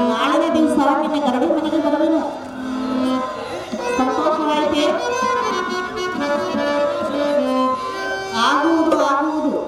ನಾಳನೇ ದಿವಸ ನಿನ್ನೆ ಗರಡಿ ಮನೆಗೆ ಬರಬೇನು. ಸಂತೋಷವಾಯಿತೆ? ಆಗುವುದು ಆಗುವುದು.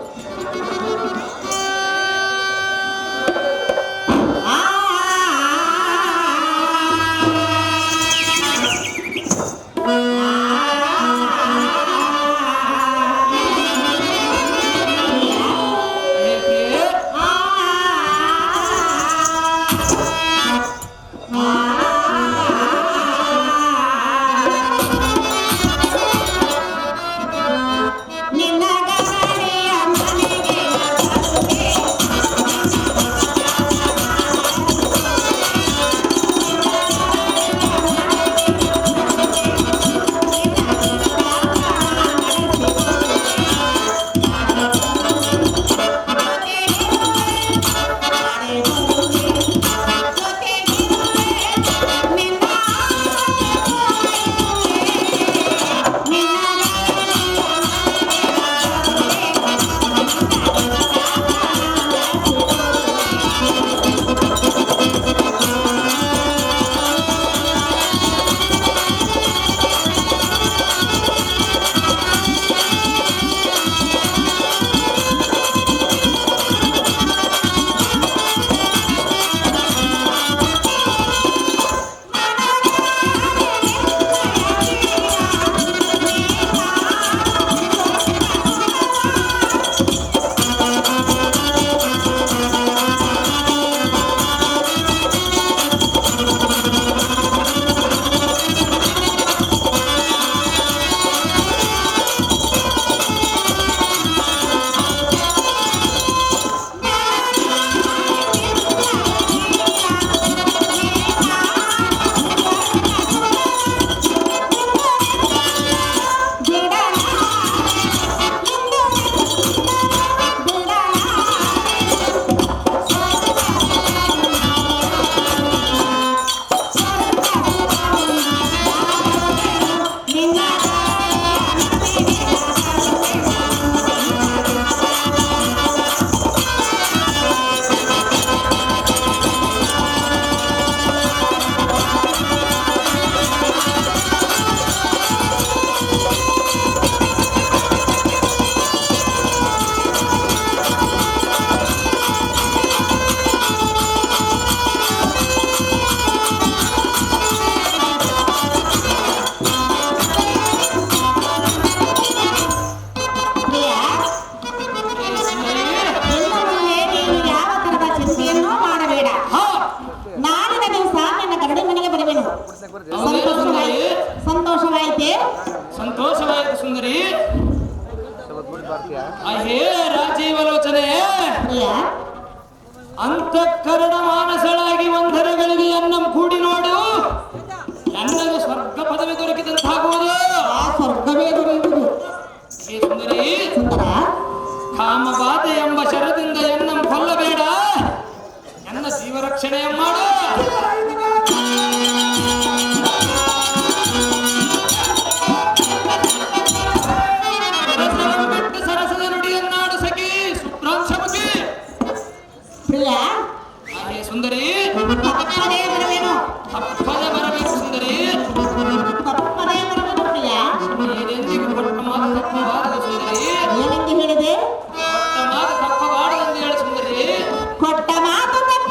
ಸಂತೋಷವಾಯಿತೆ? ಸಂತೋಷವಾಯಿತು ಸುಂದರಿ. ಅಹೇ ರಾಜೀವಲೋಚನೆ, ಅಂತಃಕರಣ ಮಾನಸಳಾಗಿ ಒಂದರಗಳಿಗೆ ಎನ್ನಂ ಕೂಡಿ ನೋಡು. ನನಗೆ ಸ್ವರ್ಗ ಪದವಿ ದೊರಕಿದಂತಾಗುವುದು. ಸ್ವರ್ಗವೇ ದೊರೆಯುವುದು. ಸುಂದರಿ, ಕಾಮಬಾಧೆ ಎಂಬ ಶರದಿಂದ ಎನ್ನಂ ಕೊಲ್ಲಬೇಡ, ನನ್ನ ಜೀವರಕ್ಷಣೆಯ ಮಾಡು. ಸರಸದ ನುಡಿಯನ್ನಾಡು ಸಖಿ ಸುಪ್ರಾಂಶಮುಖಿ. ಪ್ರಿಯ ಸುಂದರಿ, ತಪ್ಪದೇ ಬರಬೇನು. ತಪ್ಪದೆ ಬರಬೇಕು ಸುಂದರಿ, ತಪ್ಪದೇ ಬರಬೇಕು ಪ್ರಿಯ. ನೀನೆಂದಿಗೂ ಕೊಟ್ಟ ಮಾತು ತಪ್ಪಬಾರದು ಸುಂದರಿ. ಏನಂತ ಹೇಳಿದೆ? ಕೊಟ್ಟ ಮಾತು ತಪ್ಪಬಾರದು ಎಂದು ಹೇಳು ಸುಂದರಿ. ಕೊಟ್ಟ ಮಾತು ತಪ್ಪ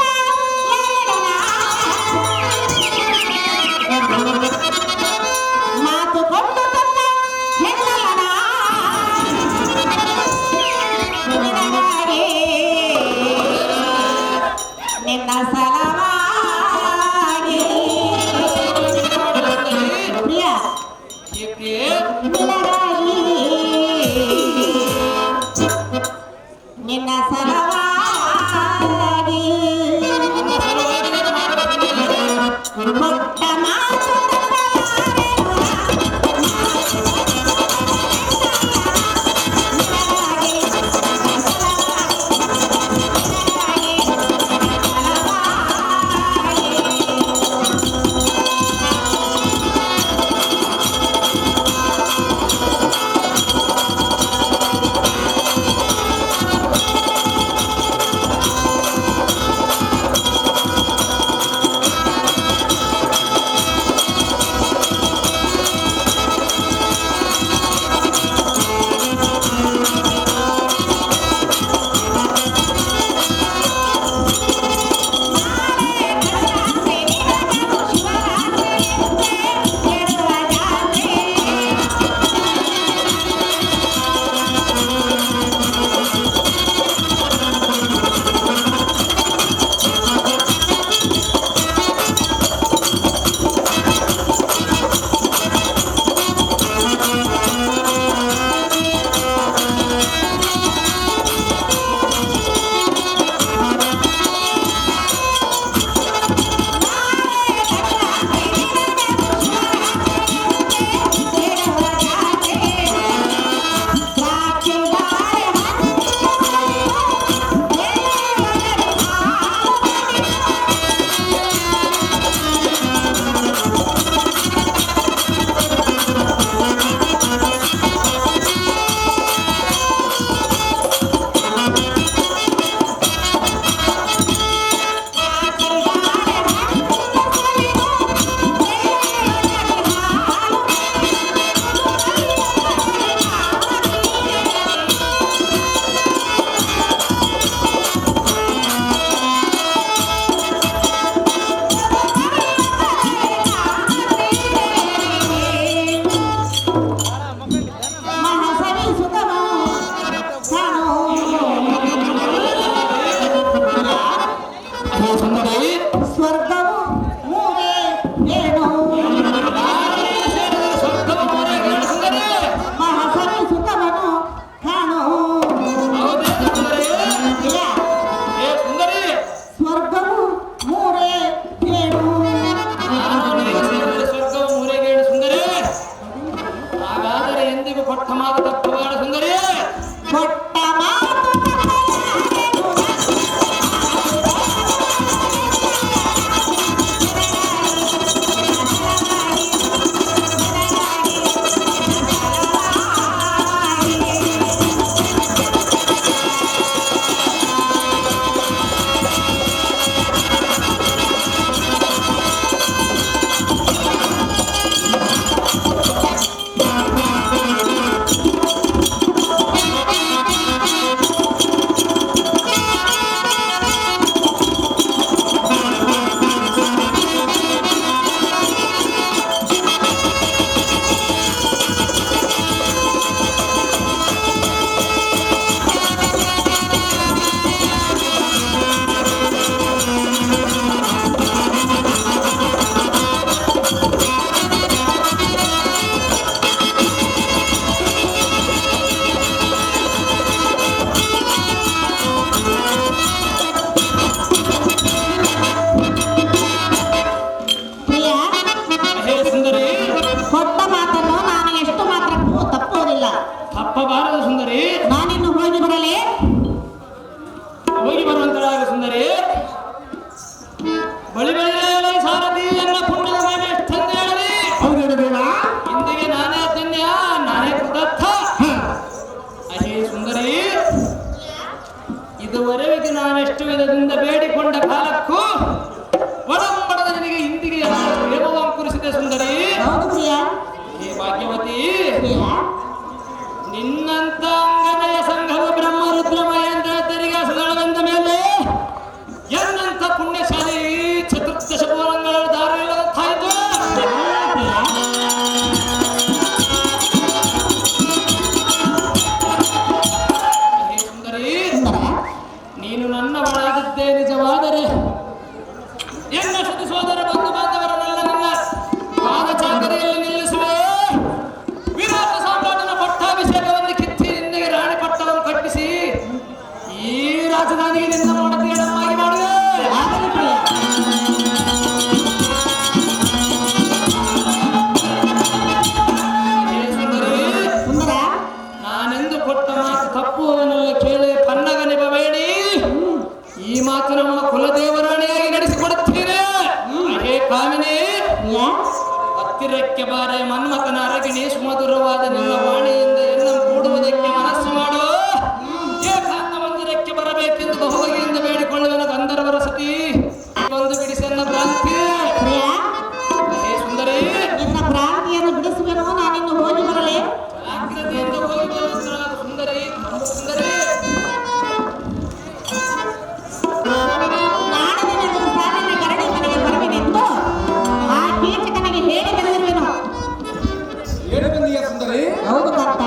ಕೊಟ್ಟ ಮಾತು ಮರೆಯಲಾರೆನು ಪ್ರಿಯ, ಹೇ ಸುಂದರಿ, ಕೊಟ್ಟ ಮಾತನ್ನು ನಾನು ಎಷ್ಟು ಮಾತ್ರಕ್ಕೂ ತಪ್ಪುವುದಿಲ್ಲ. ತಪ್ಪಬಾರದು ಸುಂದರಿ. ನಾನಿನ್ನು ಹೋಗಿ ಬರಲೇ? ಹೋಗಿ ಬರುವಂತಳಾಗ ಸುಂದರಿ. ಬಳಿ ಬಳಿ ಸಾರಥಿ ಎನ್ನ ಪುಣ್ಯದ ಮೇಲೆ ಎಷ್ಟೆಂದು ಹೇಳಲಿ. ಹೌದು ದೇವ. ಇಂದಿಗೆ ನಾನೇ ಧನ್ಯ, ನಾನೇ ಕೃತಜ್ಞ. ಅಹೇ ಸುಂದರಿ, ಇದುವರೆಗೆ ನಾನೆಷ್ಟು ವಿಧದಿಂದ ಬೇಡಿಕೊಂಡ ಕಾಲಕ್ಕೂ ಒಡಂಬಡದ ನಿನಗೆ ಇಂದಿಗೆ ಪ್ರೇಮವನ್ನು ಕುರಿಸಿದೆ ಸುಂದರಿ. ಹೌದು ಪ್ರಿಯ. ಹೇ ಭಾಗ್ಯವತಿ, ಪ್ರಿಯ, ನಿನ್ನಂತ ಅಂಗನೆಯ ಸಂಘವ ಬ್ರಹ್ಮ ರುದ್ರ ಮಹೇಂದ್ರರಿಗೆ ಸದಳವೆಂದ ಮೇಲೆ ಎನ್ನಂತ ಪುಣ್ಯಶಾಲಿ ಚತುರ್ದಶ ಪುರಾಣಗಳ ದಾರಿ ಇಲ್ಲದಂತಾಯಿತು. ಪ್ರಿಯ, ಹೇ ಸುಂದರಿ, ಸುಂದರ, ನೀನು ನನ್ನ ಒಳಗಿದ್ದೇ ನಿಜವಾದರೆ ಎನ್ನ ಸತಿ ಸೋದರ ಬಂಧು ಬಾಂಧವರನ್ನೆಲ್ಲ ನಿನ್ನ ಪಾದಚಾಕರಿಯಲ್ಲಿ ನಿಲ್ಲಿಸುವೆ. ವಿರಾಟ ಸಾಮ್ರಾಟನ ಪಟ್ಟಾಭಿಷೇಕವನ್ನು ಕಿತ್ತಿ ನಿನ್ನೆಗೆ ರಾಣಿ ಪಟ್ಟವನ್ನು ಕಟ್ಟಿಸಿ ಈ ರಾಜಧಾನಿಗೆ ನಿನ್ನ ಮೊಡತಿಯನ್ನಾಗಿ ಮಾಡುವೆ. ಆಗಲಿ ಪ್ರಿಯ. ಹೇ ಸುಂದರಿ, ಸುಂದರ, ನಾನೆಂದು ಕೊಟ್ಟ ಮಾತು ತಪ್ಪುವವನೆಲ್ಲ ಕೇಳಿ ಕನ್ನಗ ನಿಭಬೇಡಿ. ಈ ಮಾತು ನಮ್ಮ ಕುಲದೇವರಾಣಿಯಾಗಿ ನಡೆಸಿಕೊಡುತ್ತೇನೆ. ಹೇ ಕಾಮಿನಿ, ಪ್ರಿಯ, ಹತ್ತಿರಕ್ಕೆ ಬಾರೆ ಮನ್ಮಥನ ಅರಗಿಣಿ ಸುಮಧುರವಾದ ನಿನ್ನ ವಾಣಿಯಿಂದ ಎನ್ನ ಕೂಡುವುದಕ್ಕೆ ಮನಸ್ಸು ಮಾಡು. ಏಕಾಂತ ಮಂದಿರಕ್ಕೆ ಬರಬೇಕೆಂದು ಬಹುಬಗೆಯಿಂದ ಬೇಡಿಕೊಳ್ಳುವನ ಗಂಧರ್ವರ ಸತಿ ಬಂದು ಬಿಡಿಸೆನ್ನ ಭ್ರಾಂತಿ. ಪ್ರಿಯ, ಹೇ ಸುಂದರಿ, ನಿನ್ನ ಭ್ರಾಂತಿಯನ್ನು ಬಿಡಿಸುವೆನು. ನಾನಿನ್ನು ಹೋಗಿ ಬರಲೇ? ಜಾಗ್ರತೆಯಿಂದ ಹೋಗಿ ಬರುವಂತಳಾದ ಸುಂದರಿ. ಸುಂದರಿ, ನಾಳೆ ನಿನ್ನನ್ನು ಸಾವಿನ ಗರಡಿ ಮನೆಗೆ ಬರಬೇಕೆಂದು ಆ ಕೀಚಕನಿಗೆ ಹೇಳಿ ಬಂದಿರುವೆನು. ಏನು ಬಂದೀಯ ಸುಂದರಿ? ಹೌದು ಭಕ್ತ.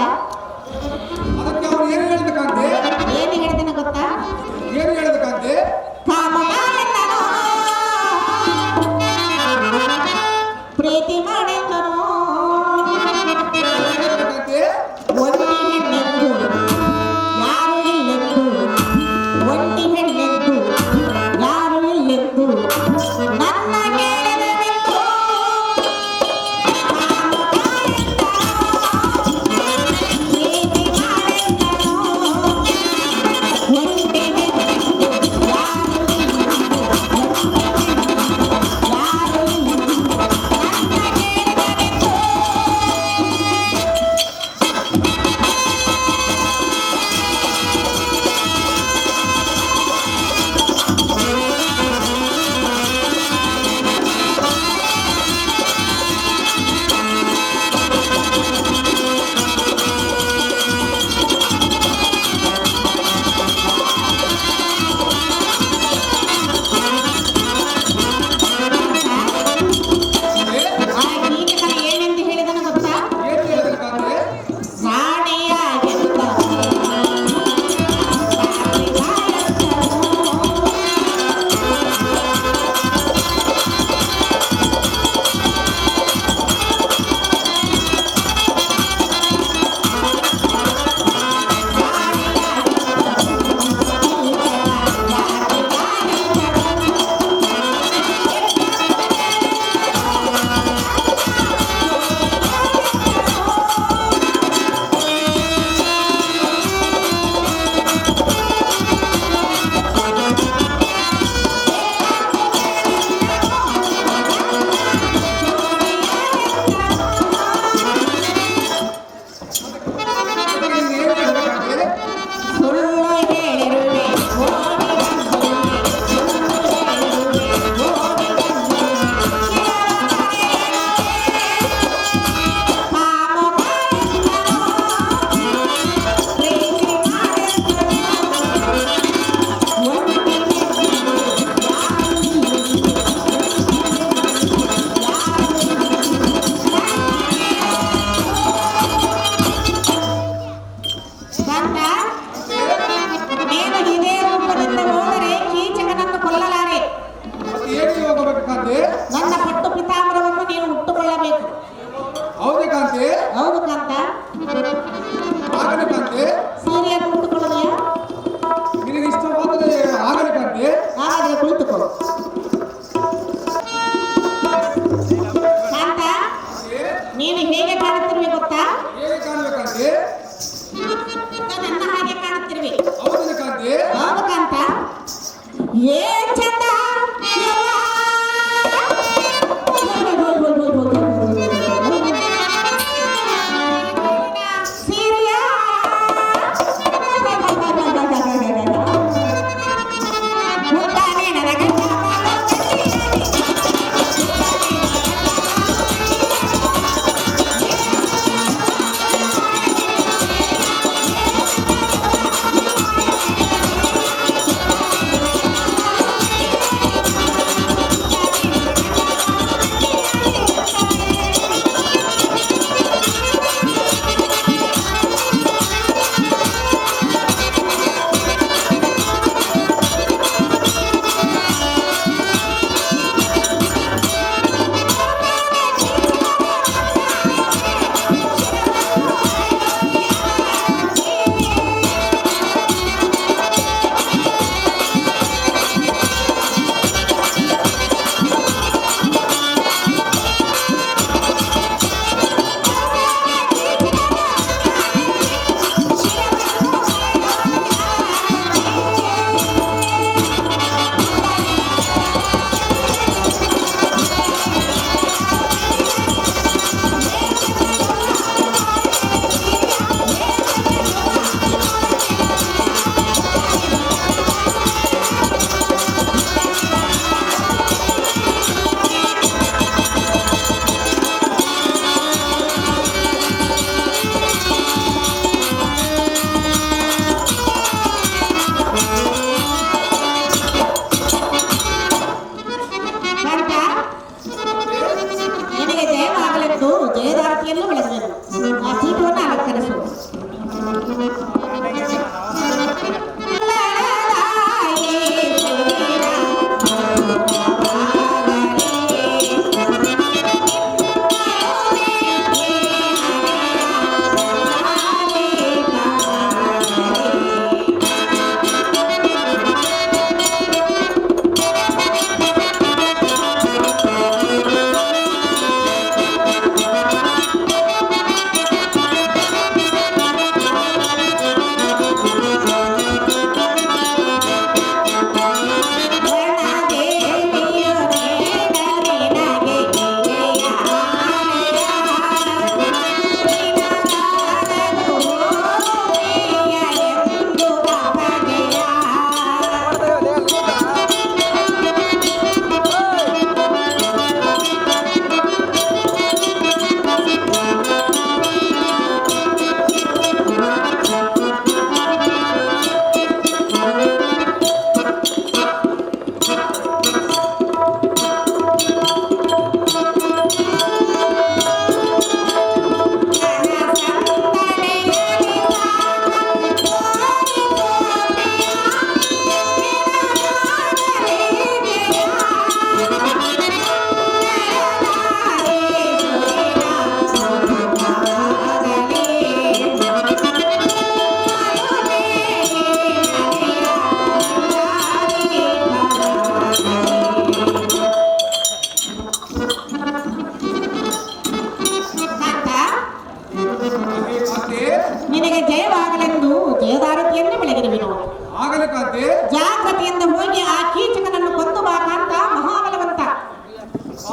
ಜಾಗ್ರತೆ ಜಾಗ್ರತೆಯಿಂದ ಹೋಗಿ ಆ ಕೀಚಕನನ್ನು ಕೊಂದು ಬಾಕಂತ ಮಹಾಬಲವಂತ.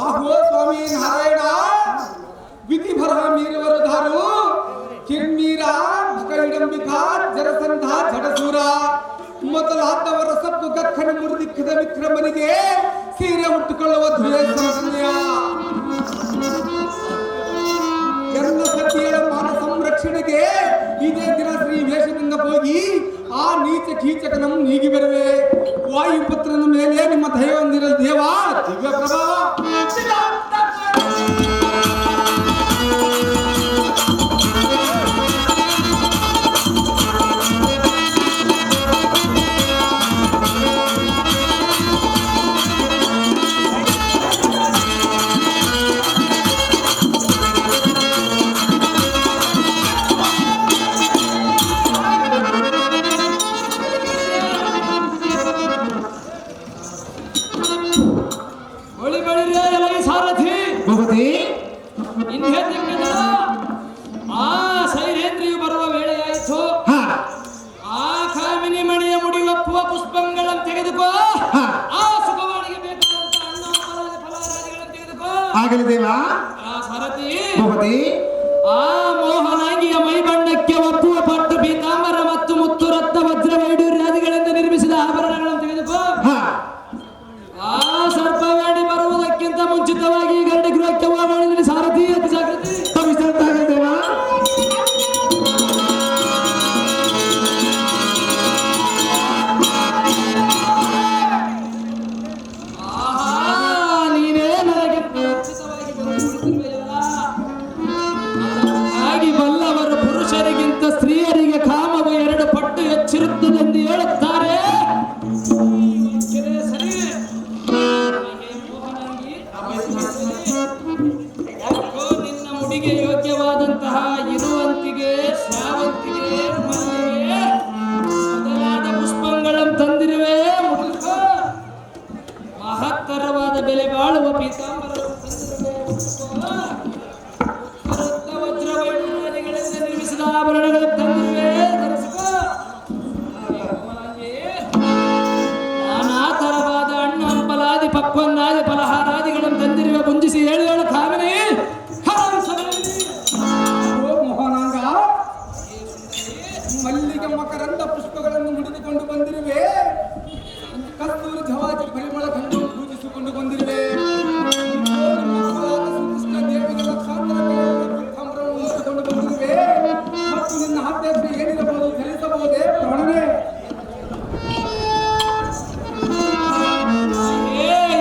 ಆಹೋ ಸ್ವಾಮಿ ನಾರಾಯಣ, ವಿಧಿ ಬರಹ ಮೀರುವರದಾರು ಕಿರ್ಮೀರ ಕೈಡಂಬಿಕ ಜರಸಂಧ ಜಡಸೂರ ಮೊದಲಾದವರ ಸತ್ತು ಗಕ್ಕನ ಮುರಿದಿಕ್ಕದ ವಿಕ್ರಮನಿಗೆ ಸೀರೆ ಉಟ್ಟುಕೊಳ್ಳುವ ದ್ವೇಷ ಎಲ್ಲ ಸತಿಯರ ಮಾನ ಸಂರಕ್ಷಣೆಗೆ ಇದೇ ದಿನ ಶ್ರೀ ವೇಷದಿಂದ ಹೋಗಿ ಆ ನೀಚ ಕೀಚಕನನ್ನು ನೀಗಿ ಬರುವೆ. ವಾಯುಪುತ್ರನ ಮೇಲೆ ನಿಮ್ಮ ದಯ ಹೊಂದಿರಲು ದೇವ ದಿವ್ಯ ಪ್ರಭಾವ. ಆ ಸೈರೇಂದ್ರಿಯು ಬರುವ ವೇಳೆಯಾಯಿತು. ಆ ಕಾಮಿನಿ ಮಣಿಯ ಮುಡಿಯೊಪ್ಪುವ ಪುಷ್ಪಗಳನ್ನು ತೆಗೆದುಕೋ. ಆ ಸುಖವಾಣಿಗೆ ಬೇಕಾದಂತ ಹಣ್ಣು ಹಂಪಲಾದಿ ಫಲಹಾರಾದಿಗಳನ್ನು ತೆಗೆದುಕೋ. ಆಗಲಿ ದೇವ. ಆ ಸಾರಥಿ ಆ ಮೋಹನಾಂಗಿಯ ಮೈಬಣ್ಣಕ್ಕೆ ಒಪ್ಪುವ ಪಟ್ಟು ಪೀತಾಂಬರ ಮತ್ತು ಮುತ್ತು ರತ್ನ ವಜ್ರ ವೈಡೂರ್ಯಾದಿಗಳಿಂದ ನಿರ್ಮಿಸಿದ ಆಭರಣಗಳನ್ನು ತೆಗೆದುಕೋ. ಆ ಸರ್ಪವಾಣಿ ಬರುವುದಕ್ಕಿಂತ ಮುಂಚಿತವಾಗಿ ಗರಡಿ ಗೃಹಕ್ಕೆ ಹೋಗಿ ಸಾರಥಿ ಅತಿ ಜಾಗೃತಿ. ನೀನೇ ನನಗಿಂತ ಮುಂಚಿತವಾಗಿ ಬಂದುಬಿಡುತ್ತಿರುವೆಯಲ್ಲ. ಹಾಗೆ ಬಲ್ಲವರು ಪುರುಷರಿಗಿಂತ ಸ್ತ್ರೀಯರಿಗೆ ಕಾಮವು 2 ಪಟ್ಟು ಹೆಚ್ಚಿರುತ್ತದೆಂದು ಹೇಳುತ್ತಾರೆ. ಸರಿ ನಿನ್ನ ಮುಡಿಗೆ ಯೋಗ್ಯವಾದಂತಹ ಇರುವಂತಿಗೆ, ಶಾವಂತಿಗೆ, ಮಲ್ಲಿಗೆ ಮೊದಲಾದ ಪುಷ್ಪಗಳನ್ನು ತಂದಿರುವೆ. ಮಹತ್ತರವಾದ ಬೆಲೆ ಬಾಳುವ ಪೀತಾಂಬರವನ್ನು ತಂದಿರುವೆ. ವಜ್ರ ವೈಡೂರ್ಯಾದಿಗಳಿಂದ ನಿರ್ಮಿಸಿದ ಆಭರಣಗಳನ್ನು ತಂದಿರುವೆ. ಧರಿಸಿಕೋ. ನಾನಾತರವಾದ ಹಣ್ಣು ಹಂಪಲಾದಿ ಪಕ್ವನ್ನಾದಿ ಫಲಹಾರಾದಿಗಳನ್ನು ತಂದಿರುವ ಗುಂಜಿಸಿ ಹೇಳಿ ಹೇಳು ಕಾಮಿನಿ. ಮೋಹನಾಂಗ, ಮಲ್ಲಿಗೆ ಮಕರಂದ ಪುಷ್ಪಗಳನ್ನು ಮುಡಿದುಕೊಂಡು ಬಂದಿರುವೆ. ಕಸ್ತೂರಿ ಜವಾಜಿ ಪರಿಮಳ ಗಂಧವನ್ನು ಪೂಜಿಸಿಕೊಂಡು ಬಂದಿರುವೆ. ಶ್ರೀಕೃಷ್ಣ ದೇವಿಗೆ ಲಕ್ಷಾಂತರ ಪೀತಾಂಬರವನ್ನು ಮುಡಿದುಕೊಂಡು ಬಂದಿರುವೆ. ಮತ್ತು ನಿನ್ನ ಅಧ್ಯಕ್ಷ ಏನಿರಬಹುದು ತಿಳಿಸಬಹುದೇ ಪ್ರಾಣನೇ?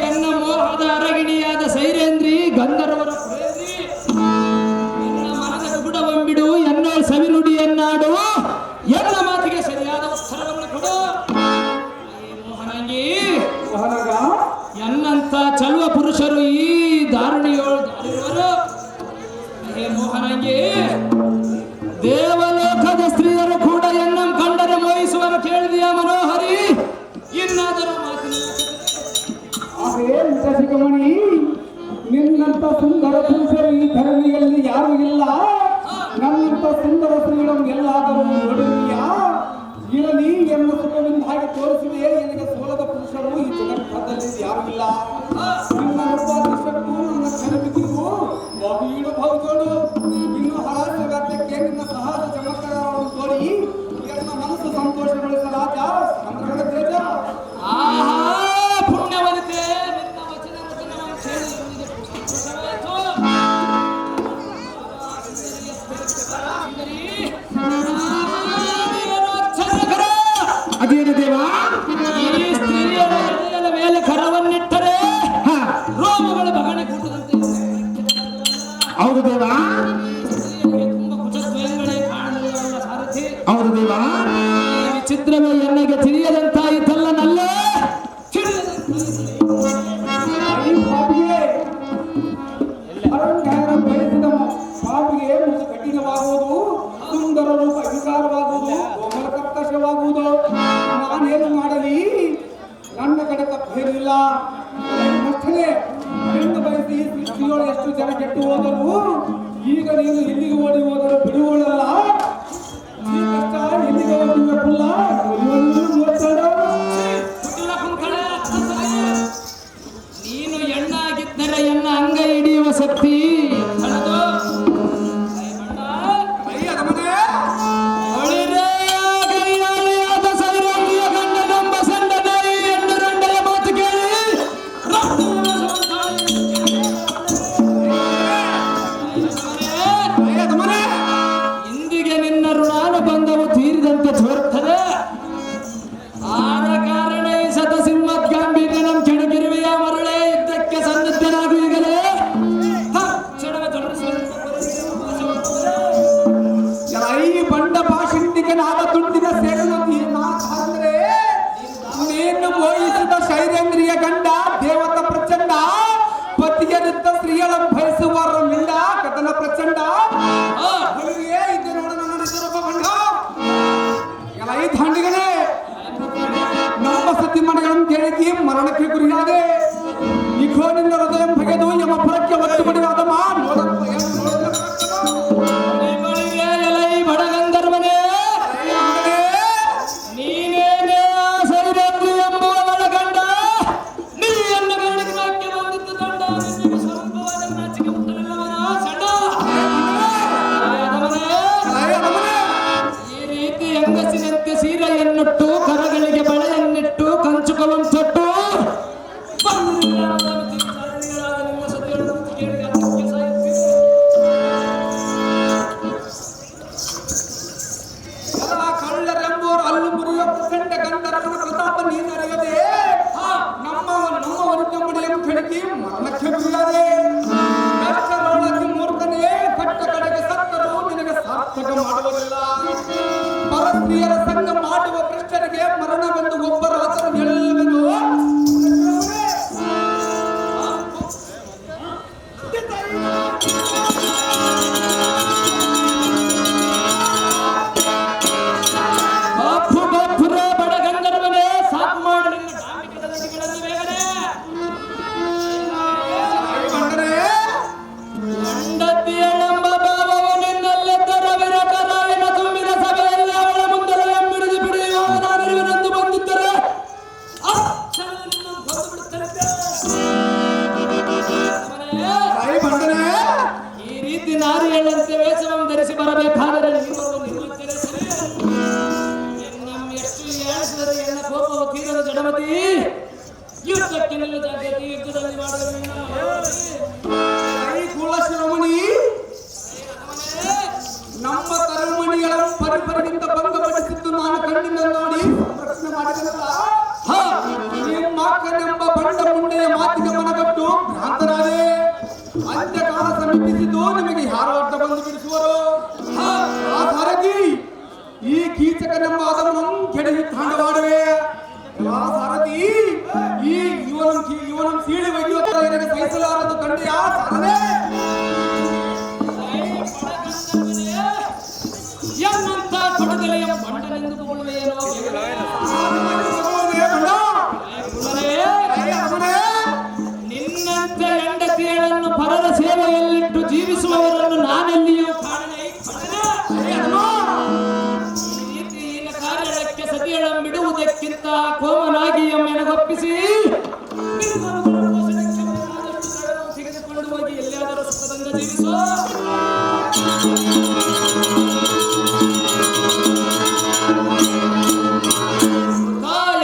ಎನ್ನ ಮೋಹದ ಅರಗಿಣಿಯಾದ ಸೈರೇಂದ್ರಿ ಗಂಧರ್ವರ ಪ್ರೇರಿ, ಎನ್ನ ಮನದ ಗುಡವಂಬಿಡು, ಎನ್ನ ಸವಿನುಡಿಯನ್ನಾಡು, ಎನ್ನ ಮಾತಿಗೆ ಸರಿಯಾದ ಉತ್ತರವನ್ನು ಕೊಡು. ಮೋಹನಾಂಗಿ, ಎನ್ನಂತ ಚಲುವ ಪುರುಷರು ಈ ದಾರುಣಿಯವರು. ಹೇ ಮೋಹನಾಂಗಿ, ದೇವಲೋಕದ ಸ್ತ್ರೀಯರು ಕೂಡ ಎನ್ನ ಕಂಡರೆ ಮೋಹಿಸುವರು. ಕೇಳಿದೆಯ ಮನೋಹರಿ? ಇನ್ನಾದರೂ ಮಾತಿನ ಶಿಖಮಣಿ, ನಿನ್ನಂತ ಸುಂದರ ಪುರುಷರು ಈ ಧರಣಿಯಲ್ಲಿ ಯಾರು ಇಲ್ಲ. ನನ್ನಂತ ಸುಂದರ ಸ್ತ್ರೀಗಳನ್ನು ಎಲ್ಲಾದರೂ ನೋಡಿದೆಯಾ? ಇರಲಿ ಎನ್ನ ಸುಖವಿಂದ ಹಾಗೆ ತೋರಿಸಿದೆಯೇ? ನನಗೆ ಸೋಲದ ಪುರುಷರು ಈ ಜಗತ್ತಲ್ಲಿ ಯಾರು ಇಲ್ಲ. ನಿನ್ನ ರೂಪಾದಿಶಕ್ಕೂ ನನ್ನ ಕನಬಿಗೂ ಬಹೀಡು ಬಹುಜೋಡು. ಇನ್ನು ಹರಾಜಗಾತ್ಯಕ್ಕೆ ನಿನ್ನ ಸಾಹಸ ಚಮತ್ಕಾರವನ್ನು ತೋರಿ ಎನ್ನ ಮನಸ್ಸು ಸಂತೋಷಗೊಳಿಸ ರಾಜ ಸಂಗ್ರಹಣ ತೇಜ. ಪುಣ್ಯವನಿತೆ, ನಿನ್ನ ವಚನ ರಚನವನ್ನು ಕೇಳಿ ನನಗೆ ಸಂತೋಷವಾಯಿತು. ಅದೇನು ದೇವ? ಈ ಸ್ತ್ರೀಯರ ಹೃದಯದ ಮೇಲೆ ಕರವನ್ನಿಟ್ಟರೆ ರೋಮಗಳು ಬಗಣೆ ಕೂಟದಂತೆ. ಹೌದು ದೇವ. ತುಂಬ ಕುಚದ್ವಯಗಳೇ ಕಾಣಲಿಲ್ಲ ಸಾರಥಿ. ಹೌದು ದೇವ. ವಿಚಿತ್ರವೇ ಎನ್ನಗೆ ತಿಳಿಯದಂತಾಯಿತಲ್ಲ. ನಲ್ಲ ಪಾಪಿಗೆ ಮುಖ ಕಠಿಣವಾಗುವುದು, ಸುಂದರ ರೂಪ ವಿಕಾರವಾಗುವುದು, ಕೋಮಲ ಕರ್ಕಶವಾಗುವುದು. ನಾನೇನು ಮಾಡಲಿ? ನನ್ನ ಕಡೆ ತಪ್ಪೇನಿಲ್ಲ. ಅಷ್ಟೇ ಎಂದು ಬಯಸಿ ಈ ಸೃಷ್ಟಿಯೊಳಗೆ ಎಷ್ಟು ಜನ ಕೆಟ್ಟು ಹೋದರು. ಈಗ ನೀನು ಎಲ್ಲಿಗೆ ಓಡಿ ಹೋದರೂ ಬಿಡುವುದಲ್ಲ. ಈ ಕಷ್ಟ ಎಲ್ಲಿಗೆ ಹೋಗುವುದಿಲ್ಲ. ನೋಡ್ತಾಡ ಕೆಣಕಿ ಮರಣಕ್ಕೆ ಗುರಿಯಾದೆ. ಇಗೋ ನಿನ್ನ ಹೃದಯ ಬಗೆದು ಯಮ ಫಲಕ್ಕೆ ಒತ್ತು ಬಿಡಿಯಾದ ಬಡಗಂಧರ್ವನೇ, ನೀನೇನೇ ಸರಿದೆಂದು ಎಂಬುವವಳ ಗಂಡ, ನೀ ಎನ್ನ ಗಂಡಕ್ಕೆ ಬಂದಿದ್ದು ಗಂಡ, ನಿನಗೆ ಸ್ವಲ್ಪವಾದ ನಾಚಿಕೆ ಮುಟ್ಟಲಿಲ್ಲವನ ಸಣ್ಣ. ಈ ರೀತಿ ಹೆಂಗಸಿನಂತೆ ಸೀರೆಯನ್ನುಟ್ಟು ಕರಗಳಿಗೆ ಬಳೆಯನ್ನಿಟ್ಟು ಕಂಚುಕವನ್ನು ತೊಟ್ಟು ಕಳ್ಳರೆಂಬುವರು ಅಲ್ಲು ಮುರಿಯುವ ಪ್ರಚಂಡ ಗಂಧರ್ವನ ಪ್ರತಾಪ ನೀನರಿಯದೆ ನಮ್ಮ ವನಿತಮ್ಮಡಿಯನ್ನು ಕೆಣಕಿ ಮರಣಕ್ಕೆ ಗುರಿಯಾದೆ. ಕಷ್ಟರೊಳಗೆ ಮೂರ್ಖನೇ, ಕಟ್ಟ ಕಡೆಗೆ ಸತ್ತರೂ ನಿನಗೆ ಸಾರ್ಥಕ ಮಾಡುವುದಿಲ್ಲ. ಪರಸ್ತ್ರೀಯರ ಸಂಘ ಮಾಡುವ ಭ್ರಷ್ಟರಿಗೆ ಮರಣವೆಂದು ಒಬ್ಬರ ಹತ್ರ ಹೇಳಲೆಂದು ಬಡಗಂಧರ್ವನೇ, ಸಾಕು ಮಾಡಿ ನಿನ್ನ ಧಾರ್ಮಿಕ ದಂಡಿಗಳನ್ನು ಬೇಗನೆ. ಹೆಂಡತಿಯಳೆಂಬ ಭಾವವು ನಿನ್ನಲ್ಲೆದ್ದರ ವಿರಕರಾಯನ ತುಂಬಿದ ಸಭೆಯಲ್ಲಿ ಅವಳ ಮುಂದೆಲ್ಲ ಎಂಬಿಡಿದು ಬಿಡಿಯುವ ನಾನಿರುವೆನೆಂದು ಬಂದಿದ್ದರೆ ಆ ಕ್ಷಣದಲ್ಲಿ ನಿನ್ನನ್ನು ಕೊಂದು ಬಿಡುತ್ತೇನೆ. ಈ ರೀತಿ ನಾರಿಯಳಂತೆ ವೇಷವನ್ನು ಧರಿಸಿ ಬರಬೇಕಾದರೆ ನೀನು ನಿಲ್ಲುತ್ತೇನೆ ಸರಿ. ಎನ್ನಮ್ಮ ಎಷ್ಟು ಏಳಿಸಿದರೆ ಎನ್ನ ಕೋಪವು ತೀರದ ಜಡಮತಿ. ಯುದ್ಧಕ್ಕೆ ನಿಲ್ಲ ಜಾಗೃತಿ, ಯುದ್ಧದಲ್ಲಿ ಮಾಡುವ ಕುಲಶಿರೋಮಣಿ, ನಮ್ಮ ತರುಮಣಿಗಳನ್ನು ಪರಿಪರಿಗಿಂತ ಭಂಗಪಡಿಸಿದ್ದು ನಾನು ಕಣ್ಣಿಂದ ನೋಡಿ ಪ್ರಶ್ನೆ ಮಾಡಿದನಲ್ಲ. ನಿಮ್ಮ ಅಕ್ಕನೆಂಬ ಬಂಡ ಮುಂಡೆಯ ಮಾತಿಗೆ ಮನಗಟ್ಟು ಭ್ರಾಂತರಾದೆ. ಅಂತ್ಯಕಾಲ ಸಮೀಪಿಸಿದ್ದು ನಿಮಗೆ ಯಾರು ಅಡ್ಡ ಬಂದು ಬಿಡಿಸುವರು? ಆ ಸಾರಥಿ, ಈ ಕೀಚಕನೆಂಬ ಅದನ್ನು ಕೆಡವಿ ತಾಂಡವಾಡುವೆ. ಆ ಸಾರಥಿ, ಈ ಇವನನ್ನು ಸೀಳಿ ಒಯ್ಯುತ್ತ ನಿನಗೆ ಸಹಿಸಲಾರದು ತಂದೆಯ ಸಾಧನೆ. ಎನ್ನಂತ ಕೊಡುಗಲೆಯ ಬಂಡನೆಂದುಕೊಳ್ಳುವೇನೋ ನಿನ್ನಂತ ಹೆಂಡತಿಯರನ್ನು ಪರರ ಸೇವೆಯಲ್ಲಿಟ್ಟು ಜೀವಿಸುವವರನ್ನು ನಾನೆಲ್ಲಿಯೂ ಕಾಣನೆ. ಈ ರೀತಿ ನಿನ್ನ ಕಾರ್ಯಕ್ಕೆ ಸತಿಯಳಂ ಬಿಡುವುದಕ್ಕಿಂತ ಕೋಮನಾಗಿ ಎಮ್ಮೆನಗೊಪ್ಪಿಸಿ ತೆಗೆದುಕೊಂಡು ಹೋಗಿ ಎಲ್ಲಿಯಾದರೂ ಸುಖದಿಂದ ಜೀವಿಸು.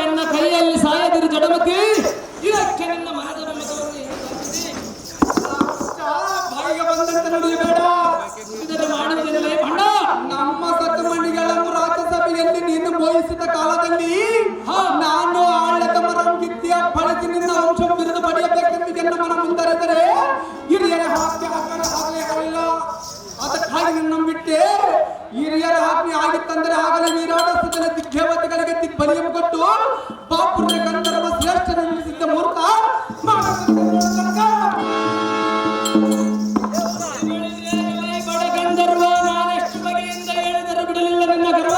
ಎನ್ನ ಕೈಯಲ್ಲಿ ಸಾಯದಿರು ಜಡಮತಿ. ಇದಕ್ಕೆ ನಿನ್ನ ಮನದ ಬಾಯಿಗೆ ಬಂದಂತೆ ನಡೆಯಬೇಡ. ಇದನ್ನು ಮಾಡುವುದಿಲ್ಲವೇ ಭಂಡ? ನಮ್ಮ ಸತ್ತಮಣಿಗಳನ್ನು ರಾಜ್ಯಸಭೆಯಲ್ಲಿ ನೀನು ಬೋಯಿಸಿದ ಕಾಲದಲ್ಲಿ ನಾನು ಆಳ್ಯದ ಮರಂ ಕಿತ್ತಿಯ ಬಳಸಿ ನಿನ್ನ ಅಂಶ ಬಿರಿದು ಪಡೆಯಬೇಕೆಂದು ಎನ್ನ ಮನ ಮುಂದರೆದರೆ ಹಿರಿಯರ ಹಾಕಿ ಆಗಲಿಲ್ಲ. ಅದಕ್ಕಾಗಿ ನಿನ್ನ ಬಿಟ್ಟೆ. ಹಿರಿಯರ ಆಜ್ಞೆ ಆಗಿತ್ತಂದರೆ ಆಗಲೇ ನೀರಾಡಿಸಿದ ದಿಗ್ದೇವತೆಗಳಿಗೆ ದಿಗ್ಬಲಿಯನ್ನು ಕೊಟ್ಟು ಬಾಪುರ ಗಂಧರ್ವ ಶ್ರೇಷ್ಠನ ನಿಲ್ಲಿಸಿದ್ದ ಮೂರ್ಖ ಬಡಗಂಧರ್ವ, ನಾನೆಷ್ಟು ಬಗೆಯಿಂದ ಹೇಳಿದರೂ ಬಿಡಲಿಲ್ಲ ನಿನ್ನ ಗರ್ವ.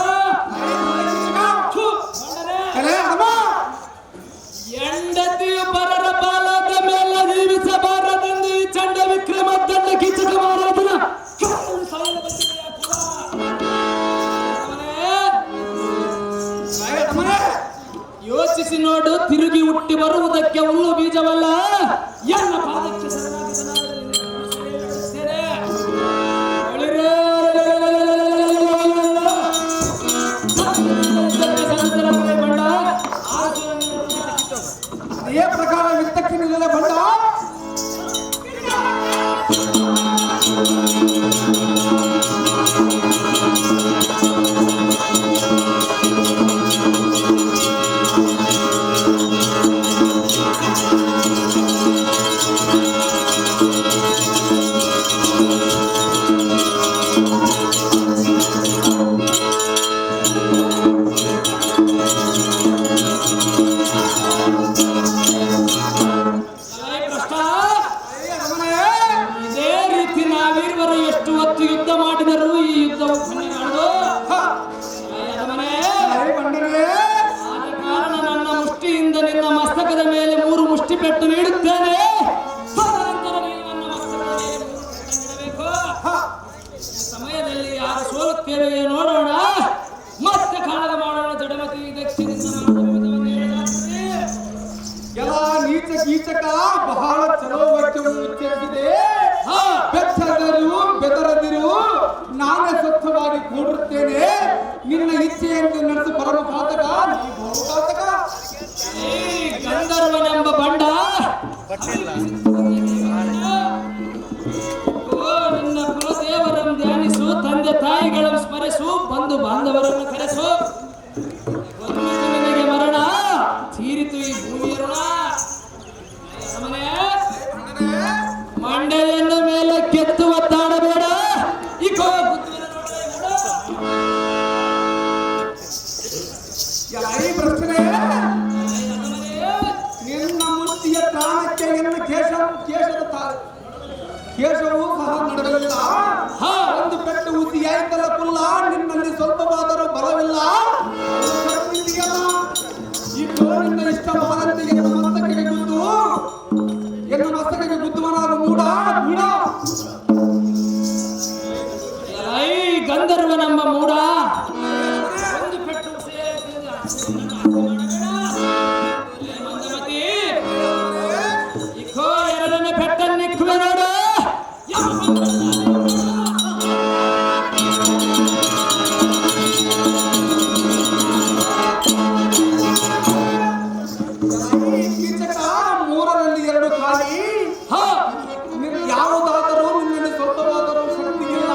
ಹೆಂಡತಿಯು ಪರರ ಪಾಲದ ಮೇಲೆ ಜೀವಿಸಬಾರದೆಂದು ಈ ಚಂಡ ವಿಕ್ರಮ ತಂಡ ಕಿಚ್ಚಕ ಮಾರಾದನ ಯೋಚಿಸಿ ನೋಡು. ತಿರುಗಿ ಹುಟ್ಟಿ ಬರುವುದಕ್ಕೆ ಹುಲ್ಲು ಬೀಜವಲ್ಲ. ಎನ್ನ ಪಾದಕ್ಕೆ ಅದೇ ಪ್ರಕಾರ ವಿತ್ತಕ್ಕೆ ನಿಲ್ಲದ ಬಂಡ. ಕಾರಣ ನನ್ನ ಮುಷ್ಟಿಯಿಂದ ನಿನ್ನ ಪೆಟ್ಟು ನೀಡುತ್ತೇನೆ. ತದನಂತರ ನೀನು ನನ್ನ ಮಸ್ತಕದ ಮೇಲೆ ನೀಡಬೇಕು. ಸಮಯದಲ್ಲಿ ಯಾರು ಸೋಲುತ್ತೇವೆ ನೋಡೋಣ, ಮತ್ತೆ ಕಾಳಗ ಮಾಡೋಣ. ಜಡಮತಿ ದಕ್ಷಿಣದಿಂದ ಎಲ್ಲ ನೀಚ ಕೀಚಕ ಬಹಳ ಚಲೋ ವಾಕ್ಯವನ್ನು ಉಚ್ಚರಿಸಿದೆ. ಬೆಚ್ಚಗರು ಬೆದರದಿರು, ನಾನೇ ಸ್ವಚ್ಛವಾಗಿ ಕೂಡಿರುತ್ತೇನೆ. ನಿನ್ನ ಇಚ್ಛೆಯನ್ನು ನಡೆಸು ಪರಮ ಪಾತಕ ಗಂಧರ್ವನೆಂಬ ಬಂಡ ನಿನ್ನ ಕುಲದೇವರನ್ನು ಧ್ಯಾನಿಸು, ತಂದೆ ತಾಯಿಗಳನ್ನು ಸ್ಮರಿಸು, ಬಂಧು ಬಾಂಧವರನ್ನು ಕರೆಸು. ನಿನಗೆ ಮರಣ ತೀರಿತು ಈ ಭೂಮಿಯ ಋಣ. ಮಂಡೆಯನ್ನು ಮೇಲೆ ಕೆತ್ತುವ ತಾಡಬೇಡ. ಇಕೋ ಈ ಪ್ರಶ್ನೆ ನಿನ್ನ ಮೂರ್ತಿಯ ಪ್ರಾಣಕ್ಕೆ ಎನ್ನ ಕೇಶವೂ ಸಹ ನಡೆಯಲಿಲ್ಲ. ಒಂದು ಪೆಟ್ಟು ಉಸಿಯಾಯ್ತಲ್ಲ ಕುಲ್ಲ, ನಿನ್ನಲ್ಲಿ ಸ್ವಲ್ಪವಾದರೂ ಬಲವಿಲ್ಲ. ಇದು ನಿನ್ನ ಇಷ್ಟವಾದಂತೆ ಎನ್ನ ಮಸ್ತಕಕ್ಕೆ ಗುದ್ದುವನಾದ ಮೂಡ ಮೂಡ. ಗಂಧರ್ವನೆಂಬ ಮೂಡ ಮೂರರಲ್ಲಿ ಎರಡು ಖಾಲಿ. ಯಾವುದಾದರೂ ನಿನ್ನಲ್ಲಿ ಸ್ವಲ್ಪವಾದರೂ ಶಕ್ತಿ ಇಲ್ಲ.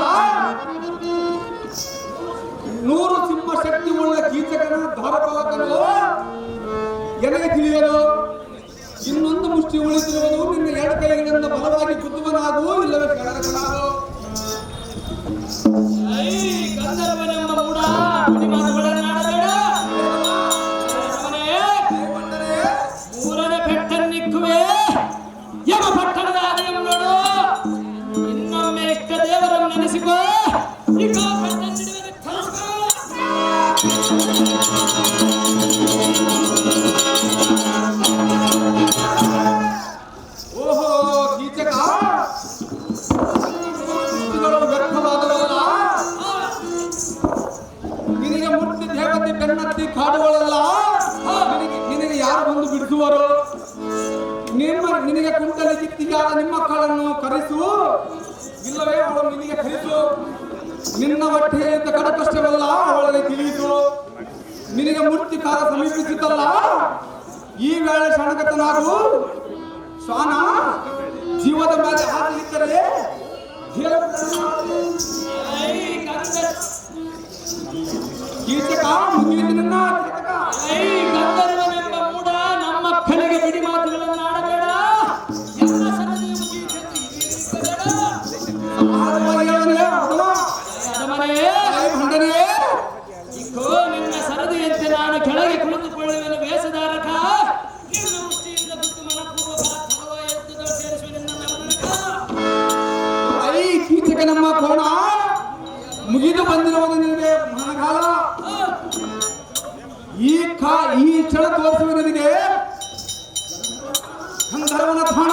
100 ಸಿಂಹ ಶಕ್ತಿ ಉಳ್ಳ ಕೀಚಕನ ಧಾರಪಾಲಕನು ಎನಗೆ ತಿಳಿಯಲು. ಇನ್ನೊಂದು ಮುಷ್ಟಿ ಉಳಿದಿರುವುದು ನಿನ್ನ ಎರಡು ಕೈಗಳಿಂದ ಬಲವಾಗಿ ಗುದ್ದುವನಾಗು, ಇಲ್ಲವೇ ಕೆಳಗನಾಗು. ಗಂಧರ್ವನೆಂಬ ಮೂಡ ಮಾತುಗಳನ್ನಾಡಬೇಡ. ಮೂರನೇ ಪೆಟ್ಟನ್ನಿಕ್ಕುವೆ ಯಮ ಪಟ್ಟಣದ ಆದಿಯನ್ನು ನೋಡು. ಇನ್ನೊಮ್ಮೆ ಇಷ್ಟ ದೇವರನ್ನು ನೆನೆಸಿಕೋ. ಇಕೋ ಪೆಟ್ಟನ್ನಿಡುವೆ ತಲುಪು. ಓಹೋ ಕೀಚಕ, ವ್ಯರ್ಥವಾದವಲ್ಲ. ನಿನಗೆ ಮುಟ್ಟಿ ದೇವತೆ ಬೆನ್ನತ್ತಿ ಕಾಡುಗಳಲ್ಲ. ನಿನಗೆ ಯಾರು ಬಂದು ಬಿಡಿಸುವರು? ನಿನಗೆ ಕುಂಟಲಿ ಕಿತ್ತಿಗಾದ ನಿಮ್ಮ ಮಕ್ಕಳನ್ನು ಕರೆಸು, ಇಲ್ಲವೇ ಅವಳು ನಿನಗೆ ಕರೆಸು. ನಿನ್ನ ಹೊಟ್ಟೆಯಿಂದ ಕಡಕಷ್ಟವಲ್ಲ, ಅವಳಿಗೆ ತಿಳಿಯಿತು. ನಿನಗೆ ಮುಟ್ಟಿ ಕಾಲ ಸಮೀಪಿಸಿತಲ್ಲ, ಈ ವೇಳೆ ಶರಣಗತನಾಗು. ಶ್ವಾನ ಜೀವದ ಮೇಲೆ ಹಾಕಲಿದ್ದರೆ ಕೀಚಕ ಮುಗಿಯಿತು ನಿನ್ನ ಕೀಚಕ. ಗಂಧರ್ವನೆಂಬ ಮೂಡ ನಮ್ಮ ಮಕ್ಕಳಿಗೆ ಬಿಡಿ ಮಾತುಗಳನ್ನು ಆಡಬೇಡ. ಎಲ್ಲ ಸರದಿಯು ಇಕೋ ನಿನ್ನ ಸರದಿಯಂತೆ ನಾನು ಕೆಳಗೆ ಕುಳಿತುಕೊಳ್ಳುವೆನು. ಬೇಸದಾರಕ ನಿನ್ನ ಮುಷ್ಟಿಯಿಂದ ಬಿಟ್ಟು ಮನಪೂರ್ವಕ ಎದ್ದು ಸೇರಿಸುವ ನಿನ್ನ ಮನಕ. ಕೀಚಕ ನಮ್ಮ ಕೋಣ ಮುಗಿದು ಬಂದಿರುವುದು ನಿನಗೆ ಮನಗಾಲ. ಈ ಕ್ಷಣ ತೋರಿಸುವ ನಿನಗೆ ಗಂಧರ್ವನ ಥಾಣ